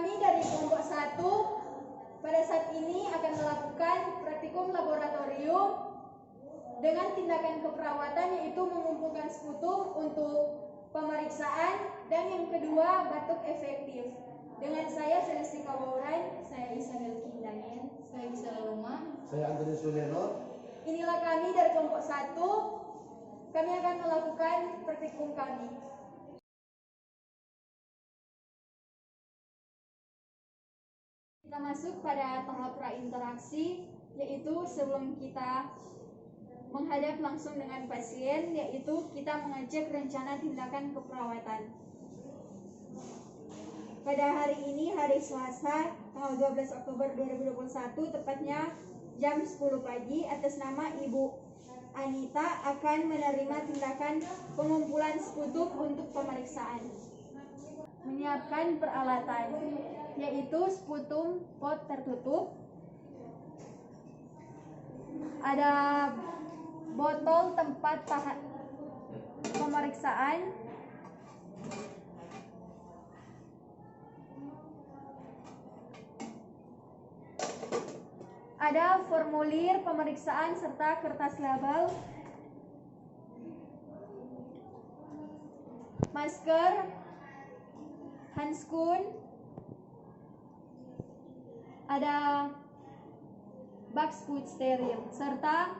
kami dari kelompok 1 pada saat ini akan melakukan praktikum laboratorium dengan tindakan keperawatan, yaitu mengumpulkan sputum untuk pemeriksaan, dan yang kedua batuk efektif. Dengan saya Celestika Wauran, saya Isabel Kindanian, saya Gisela Loma, saya Antonius Suleno. Inilah kami dari kelompok 1. Kami akan melakukan praktikum kami. Kita masuk pada tahap prainteraksi, yaitu sebelum kita menghadap langsung dengan pasien, yaitu kita mengecek rencana tindakan keperawatan. Pada hari ini, hari Selasa, tanggal 12 Oktober 2021, tepatnya jam 10 pagi, atas nama Ibu Anita akan menerima tindakan pengumpulan sputum untuk pemeriksaan. Menyiapkan peralatan, yaitu sputum pot tertutup, ada botol tempat pemeriksaan, ada formulir pemeriksaan serta kertas label, masker, handskun, ada bak sput steril, serta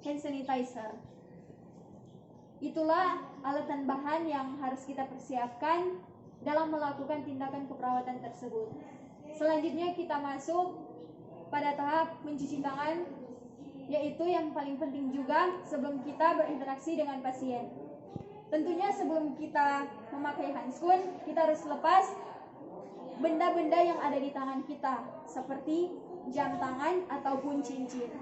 hand sanitizer. Itulah alat dan bahan yang harus kita persiapkan dalam melakukan tindakan keperawatan tersebut. Selanjutnya kita masuk pada tahap mencuci tangan, yaitu yang paling penting juga sebelum kita berinteraksi dengan pasien. Tentunya sebelum kita memakai handskun, kita harus lepas benda-benda yang ada di tangan kita, seperti jam tangan ataupun cincin.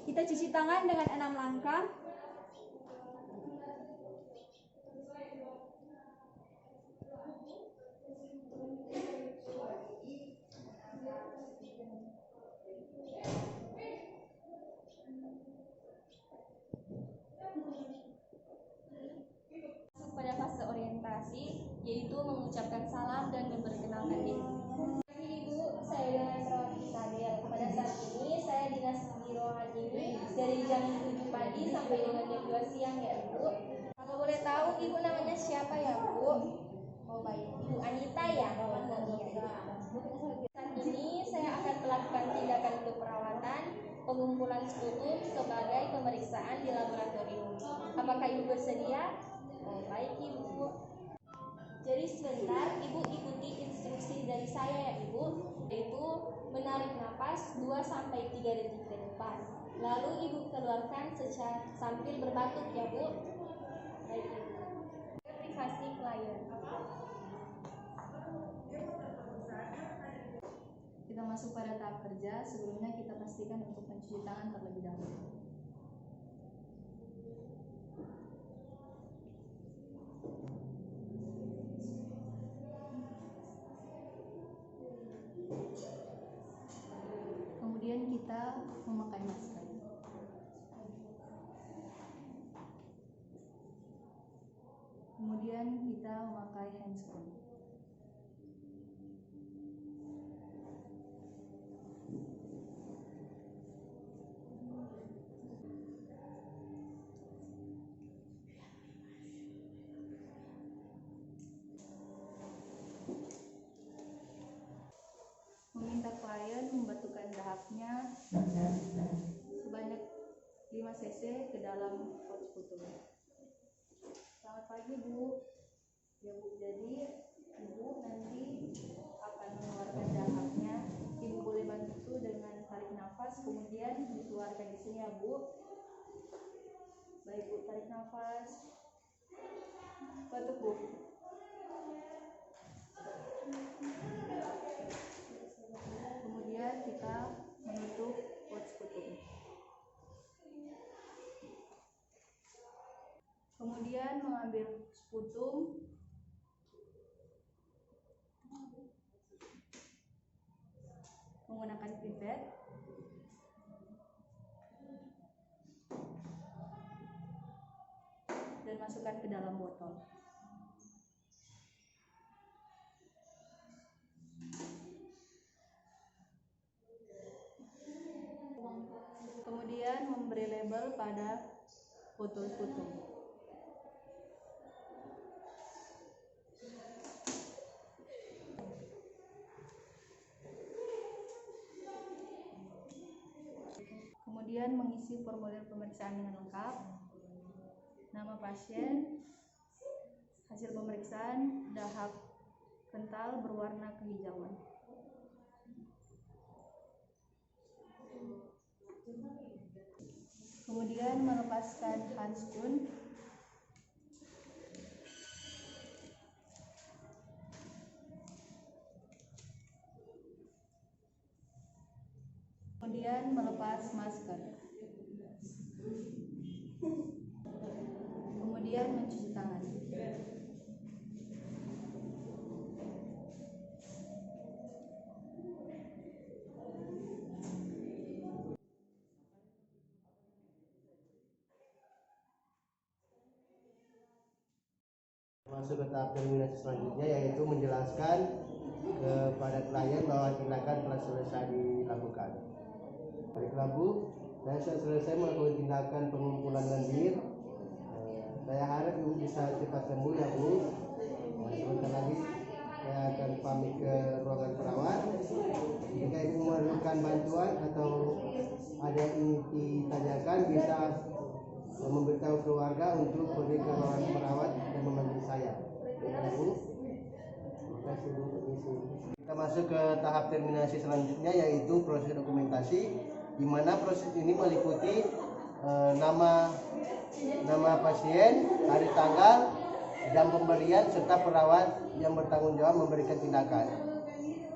Kita cuci tangan dengan 6 langkah. Pada fase orientasi, yaitu mengucapkan salam dan memperkenalkan diri. Ibu, saya dengan perawat Isabel. Pada saat ini saya dinas di ruangan ini dari jam 7 pagi sampai dengan jam 2 siang ya Ibu. Kalau boleh tahu Ibu namanya siapa ya Bu? Oh baik, Ibu Anita ya. Saat ini saya akan melakukan tindakan keperawatan pengumpulan sputum sebagai pemeriksaan di laboratorium. Apakah Ibu bersedia? Oh, baik Ibu. Jadi sebentar Ibu ikuti instruksi dari saya ya Ibu, yaitu menarik napas 2-3 detik ke depan. Lalu Ibu keluarkan sambil berbatuk ya Bu. Baik Ibu. Privasi klien. Kita masuk pada tahap kerja. Sebelumnya kita pastikan untuk mencuci tangan terlebih dahulu. Kemudian kita memakai masker. Kemudian kita memakai handskun. Meminta klien membatukkan dahaknya sebanyak 5 cc ke dalam pot sputum. Selamat pagi Bu. Ya Bu, jadi Ibu nanti akan mengeluarkan dahaknya. Ibu boleh bantu dengan tarik nafas, kemudian dikeluarkan di sini ya Bu. Baik Bu, tarik nafas. Batuk Bu. Kemudian kita menutup pot sputum. Kemudian mengambil sputum, menggunakan pipet. kemudian masukkan ke dalam botol. Kemudian memberi label pada botol putung. Kemudian mengisi formulir pemeriksaan dengan lengkap, nama pasien, hasil pemeriksaan, dahak kental berwarna kehijauan. Kemudian melepaskan handskun. Kemudian melepas masker. Kemudian mencuci tangan. Masuk ke tahap terminasi selanjutnya, yaitu menjelaskan kepada klien bahwa tindakan telah selesai dilakukan. Baik Rabu, saya sudah selesai melakukan tindakan pengumpulan lendir. Saya harap Ibu bisa cepat sembuh ya Bu. Sebentar lagi saya akan pamit ke ruangan perawat. Jika Ibu memerlukan bantuan atau ada yang ingin ditanyakan, bisa memberitahu keluarga untuk pergi ke ruangan perawat dan memanggil saya. Ya Bu. Terima kasih Bu. Kita masuk ke tahap terminasi selanjutnya, yaitu proses dokumentasi, di mana proses ini meliputi nama pasien, hari tanggal, jam pemberian, serta perawat yang bertanggung jawab memberikan tindakan.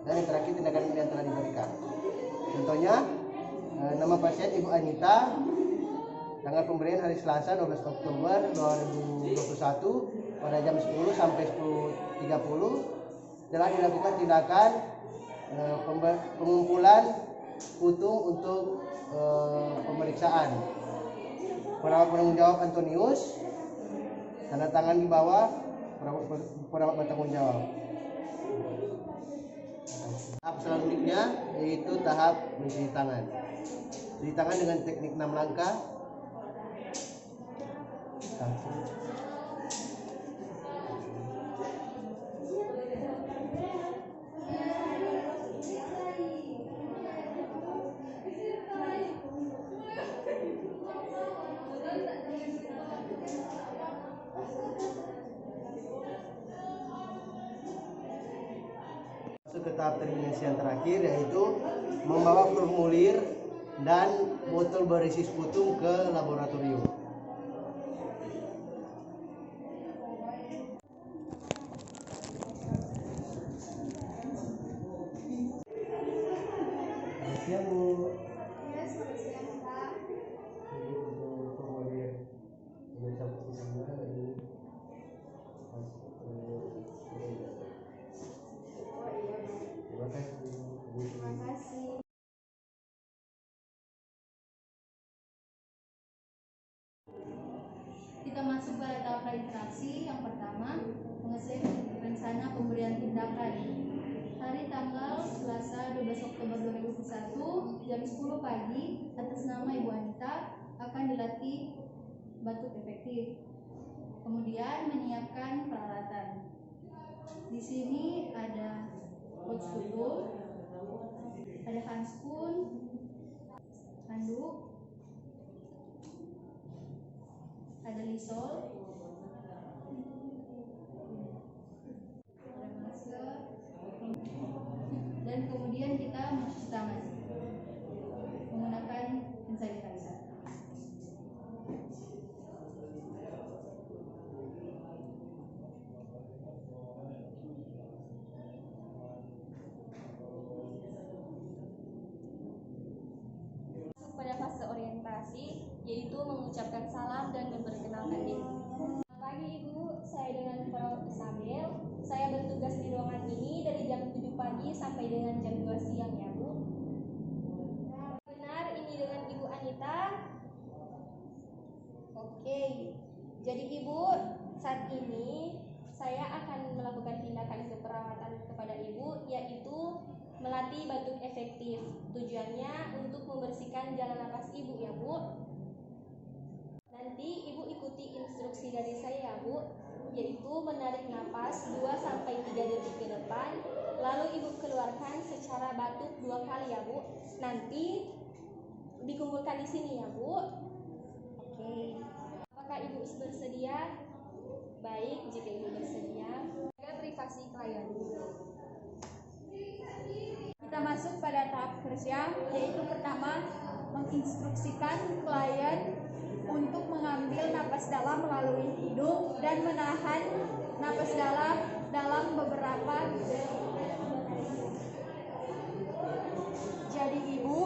Dan yang terakhir, tindakan yang telah diberikan. Contohnya, nama pasien Ibu Anita, tanggal pemberian hari Selasa 12 Oktober 2021 pada jam 10 sampai 10.30 telah dilakukan tindakan pengumpulan putung untuk pemeriksaan. Perawat penanggung jawab Antonius, tanda tangan di bawah perawat bertanggung jawab. Tahap selanjutnya yaitu tahap mencuci tangan. Cuci tangan dengan teknik 6 langkah. Masuk ke tahap terminasi yang terakhir, yaitu membawa formulir dan botol berisi sputum ke laboratorium. Siap Bu. Ya, selamat siang Pak. Untuk formulir mencakup semua ini. Terima kasih. Terima kasih. Kita masuk pada tahap interaksi. Yang pertama, mengecek rencana pemberian tindakan. Hari tanggal Selasa 12 Oktober 2021 jam 10 pagi atas nama Ibu Anita akan dilatih batuk efektif. Kemudian menyiapkan peralatan. Di sini ada pouch tutup, ada handskun, handuk, ada lisol, ada masker, dan kemudian kita mencuci tangan menggunakan hand sanitizer. Masuk pada fase orientasi, yaitu mengucapkan salam dan memperkenalkan diri. Selamat pagi Ibu, saya dengan perawat Isabel. Saya bertugas di ruangan ini dari jam 7 pagi sampai dengan jam 2 siang ya Bu. Benar, ini dengan Ibu Anita. Oke, Jadi Ibu, saat ini saya akan melakukan tindakan keperawatan kepada Ibu, yaitu melatih batuk efektif. Tujuannya untuk membersihkan jalan napas Ibu ya Bu. Nanti Ibu ikuti instruksi dari saya ya Bu, yaitu menarik napas 2-3 detik ke depan, lalu Ibu keluarkan secara batuk 2 kali ya Bu. Nanti dikumpulkan di sini ya Bu. Oke. Apakah Ibu bersedia? Baik, jika Ibu bersedia. Jaga privasi klien. Kita masuk pada tahap kerja, yaitu pertama menginstruksikan klien untuk mengambil napas dalam melalui hidung dan menahan napas dalam beberapa detik. Jadi Ibu,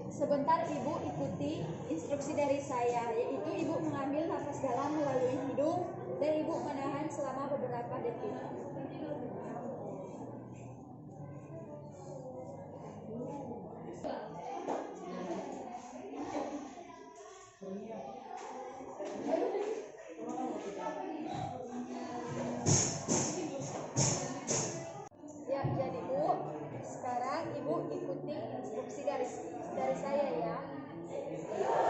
sebentar Ibu ikuti instruksi dari saya, yaitu Ibu mengambil napas dalam melalui hidung dan Ibu menahan selama beberapa detik. Ya, jadi Bu, sekarang Ibu ikuti instruksi dari saya ya.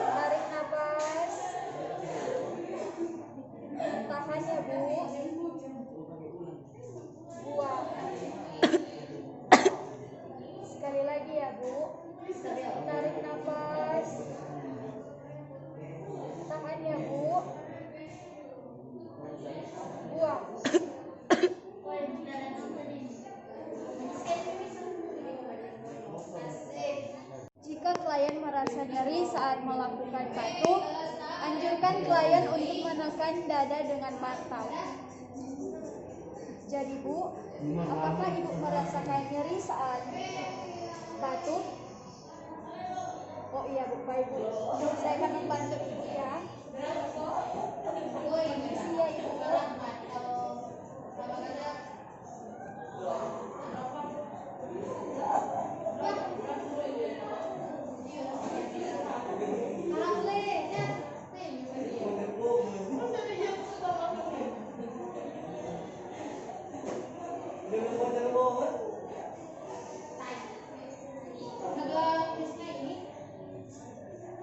Tarik napas, tahan ya Bu, buang. Sekali lagi ya Bu, tarik napas, tahan ya Bu, buang. Jika klien merasa nyeri saat melakukan batuk, anjurkan klien untuk menekan dada dengan bantal. Jadi Bu, apakah Ibu merasakan nyeri saat batuk? Oh iya Bu, baik Bu. Saya akan membantu Ibu ya. Permisi ya Ibu.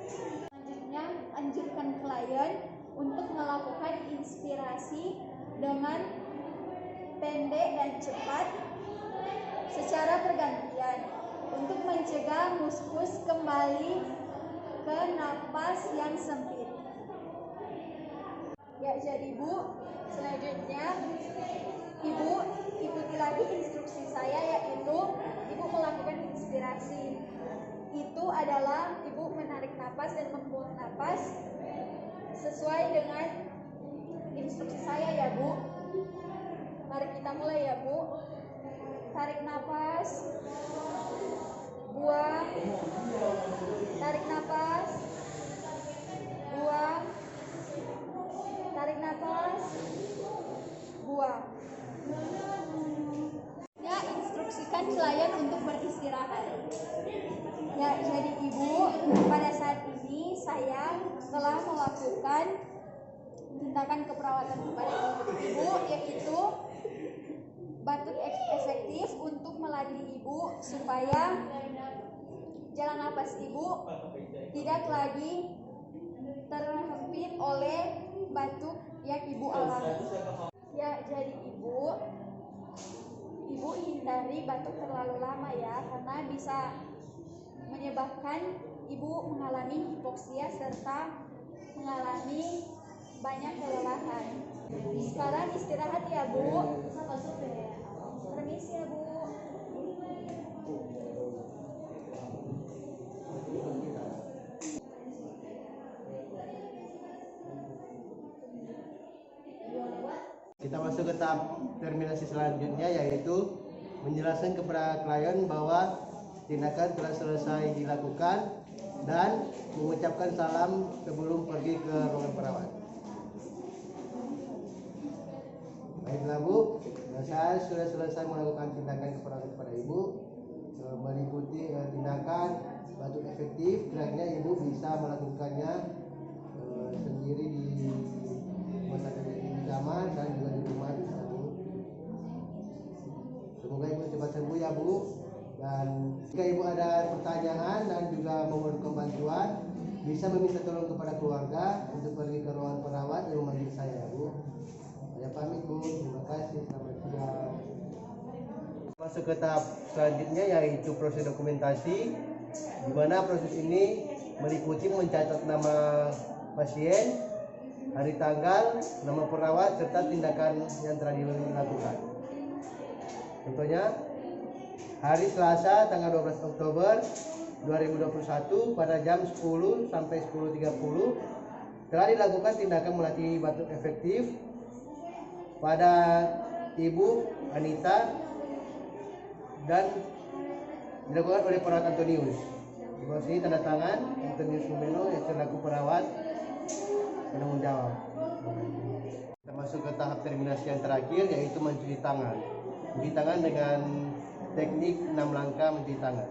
Selanjutnya, anjurkan klien untuk melakukan inspirasi dengan pendek dan cepat secara bergantian untuk mencegah muskus kembali ke napas yang sempit. Ya, jadi Bu, selanjutnya Ibu ikuti lagi instruksi saya, yaitu Ibu melakukan inspirasi. Itu adalah Ibu menarik napas dan membuang napas sesuai dengan instruksi saya ya Bu. Mari kita mulai ya Bu. Tarik napas, buang, tarik napas, buang, tarik napas, buang. Ya, instruksikan klien untuk beristirahat. Ya, jadi Ibu, pada saat ini saya telah melakukan tindakan keperawatan kepada Ibu, yaitu batuk efektif untuk melatih Ibu supaya jalan napas Ibu tidak lagi terhempit oleh batuk yang Ibu alami. Ya, jadi Ibu hindari batuk terlalu lama ya, karena bisa menyebabkan Ibu mengalami hipoksia serta mengalami banyak kelelahan. Sekarang istirahat ya Bu. Permisi ya Bu. Kita masuk ke tahap terminasi selanjutnya, yaitu menjelaskan kepada klien bahwa tindakan telah selesai dilakukan dan mengucapkan salam sebelum pergi ke ruangan perawat. Baiklah Bu, saya sudah selesai melakukan tindakan keperawatan kepada Ibu, meliputi tindakan batuk efektif. Kiranya Ibu bisa melakukannya sendiri di Bu. Dan jika Ibu ada pertanyaan dan juga memerlukan bantuan, bisa meminta tolong kepada keluarga untuk pergi ke ruangan perawat yang memanggil saya ya Bu. Saya pamit Bu, terima kasih, selamat siang. Masuk ke tahap selanjutnya yaitu proses dokumentasi, di mana proses ini meliputi mencatat nama pasien, hari tanggal, nama perawat, serta tindakan yang telah dilakukan. Contohnya, hari Selasa tanggal 12 Oktober 2021 pada jam 10 sampai 10.30 telah dilakukan tindakan melatih batuk efektif pada Ibu Anita dan dilakukan oleh perawat Antonius. Di bawah sini tanda tangan Antonius Lumeno yang selaku perawat penanggung jawab. Kita masuk ke tahap terminasi yang terakhir yaitu mencuci tangan. Mencuci tangan dengan teknik 6 langkah mencuci tangan.